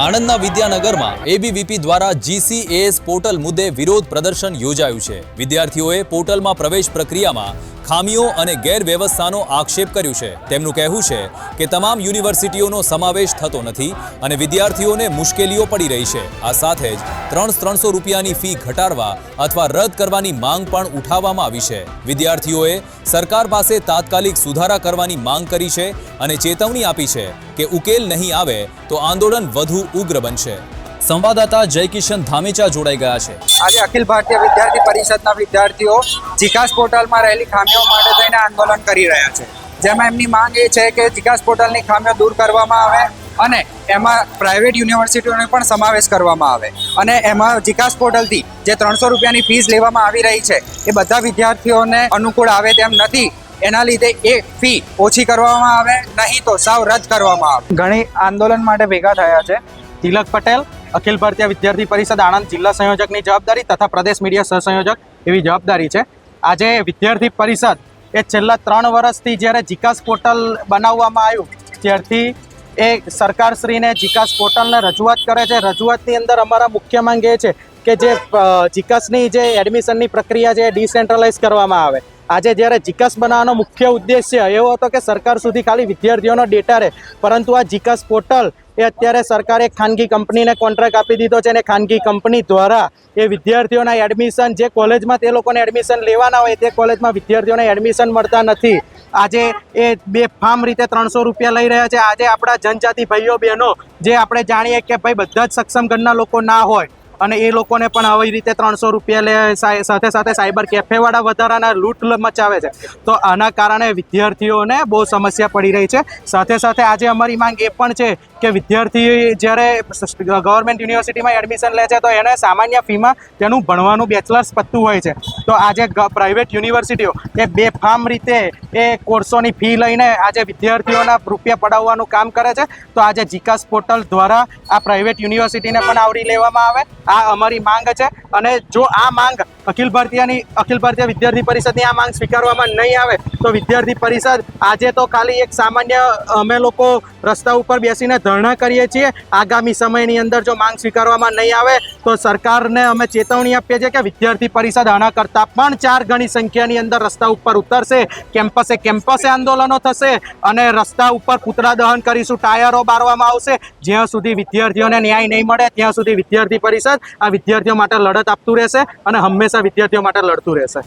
આણંદના વિદ્યાનગરમાં ABVP દ્વારા GCAS portal મુદ્દે વિરોધ પ્રદર્શન યોજાયું છે। વિદ્યાર્થીઓએ પોર્ટલમાં પ્રવેશ પ્રક્રિયામાં ખામીઓ અને ગેરવ્યવસ્થાનો આક્ષેપ કર્યો છે। તેમનું કહેવું છે કે તમામ યુનિવર્સિટીઓનો સમાવેશ થતો નથી અને વિદ્યાર્થીઓને મુશ્કેલીઓ પડી રહી છે। આ સાથે જ 300 રૂપિયાની ફી ઘટાડવા અથવા રદ કરવાની માંગ પણ ઉઠાવવામાં આવી છે। વિદ્યાર્થીઓએ સરકાર પાસે તાત્કાલિક સુધારા કરવાની માંગ કરી છે અને ચેતવણી આપી છે કે ઉકેલ નહીં આવે તો આંદોલન વધુ ઉગ્ર બનશે। સંવાદદાતા જયકિશન ધામેચા જોડાઈ ગયા છે। આજે અખિલ ભારતીય વિદ્યાર્થી પરિષદના વિદ્યાર્થીઓ જીકાસ પોર્ટલમાં રહેલી ખામીઓ માટે થઈને આંદોલન કરી રહ્યા છે, જેમાં એમની માંગ એ છે કે જીકાસ પોર્ટલની ખામીઓ દૂર કરવામાં આવે અને એમાં પ્રાઇવેટ યુનિવર્સિટીઓનો પણ સમાવેશ કરવામાં આવે અને એમાં જીકાસ પોર્ટલથી જે 300 રૂપિયાની ફીસ લેવામાં આવી રહી છે એ બધા વિદ્યાર્થીઓને અનુકૂળ આવે તેમ નથી। એના લીધે એ ફી ઓછી કરવામાં આવે, નહીં તો સાવ રદ કરવામાં આવે। ઘણી આંદોલન માટે ભેગા થયા છે। તિલક પટેલ, અખિલ ભારતીય વિદ્યાર્થી પરિષદ આણંદ જિલ્લા સંયોજકની જવાબદારી તથા પ્રદેશ મીડિયા સહસંયોજક એવી જવાબદારી છે। આજે વિદ્યાર્થી પરિષદ એ છેલ્લા 3 વર્ષથી જ્યારે જીકાસ પોર્ટલ બનાવવામાં આવ્યું ત્યારથી એ સરકારશ્રીને જીકાસ પોર્ટલને રજૂઆત કરે છે। રજૂઆતની અંદર અમારા મુખ્ય માંગ એ છે કે જે જીકાસની જે એડમિશનની પ્રક્રિયા છે એ ડિસેન્ટ્રલાઇઝ કરવામાં આવે। આજે જ્યારે જીકાસ બનાવવાનો મુખ્ય ઉદ્દેશ્ય એવો હતો કે સરકાર સુધી ખાલી વિદ્યાર્થીઓનો ડેટા રહે, પરંતુ આ જીકાસ પોર્ટલ એ અત્યારે સરકારે ખાનગી કંપનીને કોન્ટ્રાક્ટ આપી દીધો છે અને ખાનગી કંપની દ્વારા એ વિદ્યાર્થીઓના એડમિશન જે કોલેજમાં તે લોકોને એડમિશન લેવાના હોય તે કોલેજમાં વિદ્યાર્થીઓને એડમિશન મળતા નથી। આજે એ બેફામ રીતે 300 રૂપિયા લઈ રહ્યા છે। આજે આપણા જનજાતિ ભાઈઓ બહેનો જે આપણે જાણીએ કે ભાઈ બધા જ સક્ષમ ઘરના લોકો ના હોય અને એ લોકોને પણ આવી રીતે 300 રૂપિયા લે, સાથે સાથે સાયબર કેફેવાળા વધારાના લૂંટ મચાવે છે। તો આના કારણે વિદ્યાર્થીઓને બહુ સમસ્યા પડી રહી છે। સાથે સાથે આજે અમારી માંગ એ પણ છે કે વિદ્યાર્થી જ્યારે ગવર્મેન્ટ યુનિવર્સિટીમાં એડમિશન લે છે તો એને સામાન્ય ફીમાં તેનું ભણવાનું બેચલર્સ પતતું હોય છે। તો આજે પ્રાઇવેટ યુનિવર્સિટીઓ એ બેફામ રીતે એ કોર્સોની ફી લઈને આજે વિદ્યાર્થીઓના રૂપિયા પડાવવાનું કામ કરે છે। તો આજે જીકાસ પોર્ટલ દ્વારા આ પ્રાઇવેટ યુનિવર્સિટીને પણ આવરી લેવામાં આવે, આ અમારી માંગ છે। અને જો આ માંગ અખિલ ભારતીય વિદ્યાર્થી પરિષદની આ માંગ સ્વીકારવામાં નહીં આવે તો વિદ્યાર્થી પરિષદ આજે તો ખાલી એક સામાન્ય અમે લોકો રસ્તા ઉપર બેસીને ધરણા કરીએ છીએ। આગામી સમયની અંદર જો માંગ સ્વીકારવામાં નહીં આવે તો સરકારને અમે ચેતવણી આપીએ છીએ કે વિદ્યાર્થી પરિષદ આના કરતાં પણ 4 ગણી સંખ્યાની અંદર રસ્તા ઉપર ઉતરશે। કેમ્પસે આંદોલનો થશે અને રસ્તા ઉપર પૂતળા દહન કરીશું, ટાયરો બારવામાં આવશે। જ્યાં સુધી વિદ્યાર્થીઓને ન્યાય નહીં મળે ત્યાં સુધી વિદ્યાર્થી પરિષદ આ વિદ્યાર્થીઓ માટે લડત આપતું રહેશે અને હંમેશા વિદ્યાર્થીઓ માટે લડતું રહેશે।